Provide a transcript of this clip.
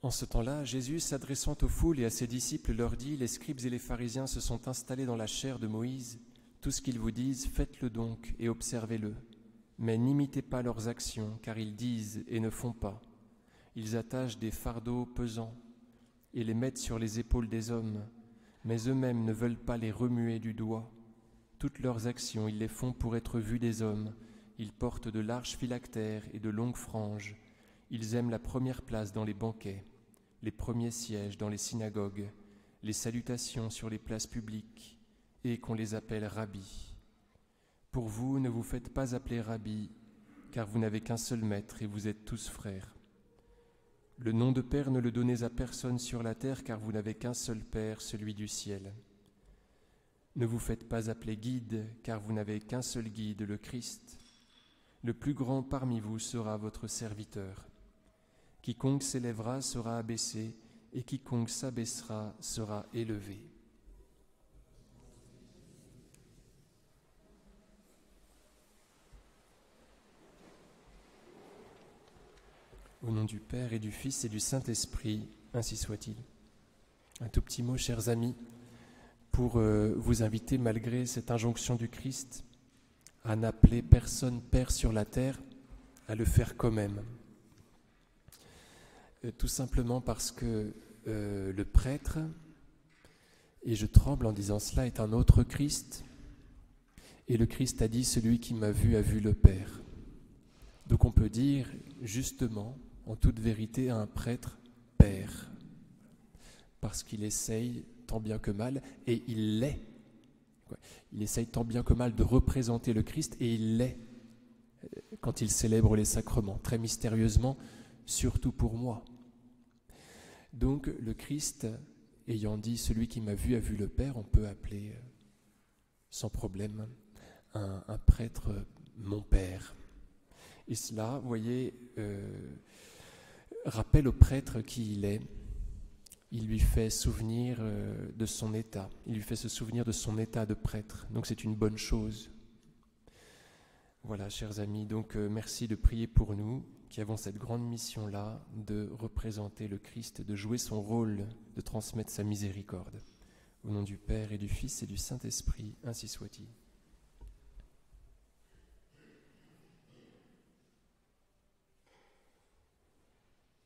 En ce temps-là, Jésus, s'adressant aux foules et à ses disciples, leur dit : « Les scribes et les pharisiens se sont installés dans la chaire de Moïse. Tout ce qu'ils vous disent, faites-le donc et observez-le. Mais n'imitez pas leurs actions, car ils disent et ne font pas. Ils attachent des fardeaux pesants et les mettent sur les épaules des hommes, mais eux-mêmes ne veulent pas les remuer du doigt. Toutes leurs actions, ils les font pour être vus des hommes. Ils portent de larges phylactères et de longues franges. Ils aiment la première place dans les banquets, les premiers sièges dans les synagogues, les salutations sur les places publiques, et qu'on les appelle rabbi. Pour vous, ne vous faites pas appeler rabbi, car vous n'avez qu'un seul maître et vous êtes tous frères. Le nom de Père ne le donnez à personne sur la terre, car vous n'avez qu'un seul Père, celui du ciel. Ne vous faites pas appeler guide, car vous n'avez qu'un seul guide, le Christ. Le plus grand parmi vous sera votre serviteur. Quiconque s'élèvera sera abaissé, et quiconque s'abaissera sera élevé. » Au nom du Père et du Fils et du Saint-Esprit, ainsi soit-il. Un tout petit mot, chers amis, pour vous inviter, malgré cette injonction du Christ, à n'appeler personne Père sur la terre, à le faire quand même. Tout simplement parce que le prêtre, et je tremble en disant cela, est un autre Christ, et le Christ a dit « Celui qui m'a vu a vu le Père ». Donc on peut dire justement, en toute vérité, à un prêtre Père, parce qu'il essaye tant bien que mal, et il l'est. Il essaye tant bien que mal de représenter le Christ, et il l'est quand il célèbre les sacrements, très mystérieusement, surtout pour moi. Donc le Christ, ayant dit « Celui qui m'a vu a vu le Père », on peut appeler sans problème un prêtre mon Père. Et cela, vous voyez, rappelle au prêtre qui il est. Il lui fait souvenir de son état. Il lui fait se souvenir de son état de prêtre. Donc c'est une bonne chose. Voilà, chers amis, donc merci de prier pour nous, qui avons cette grande mission-là de représenter le Christ, de jouer son rôle, de transmettre sa miséricorde. Au nom du Père et du Fils et du Saint-Esprit, ainsi soit-il.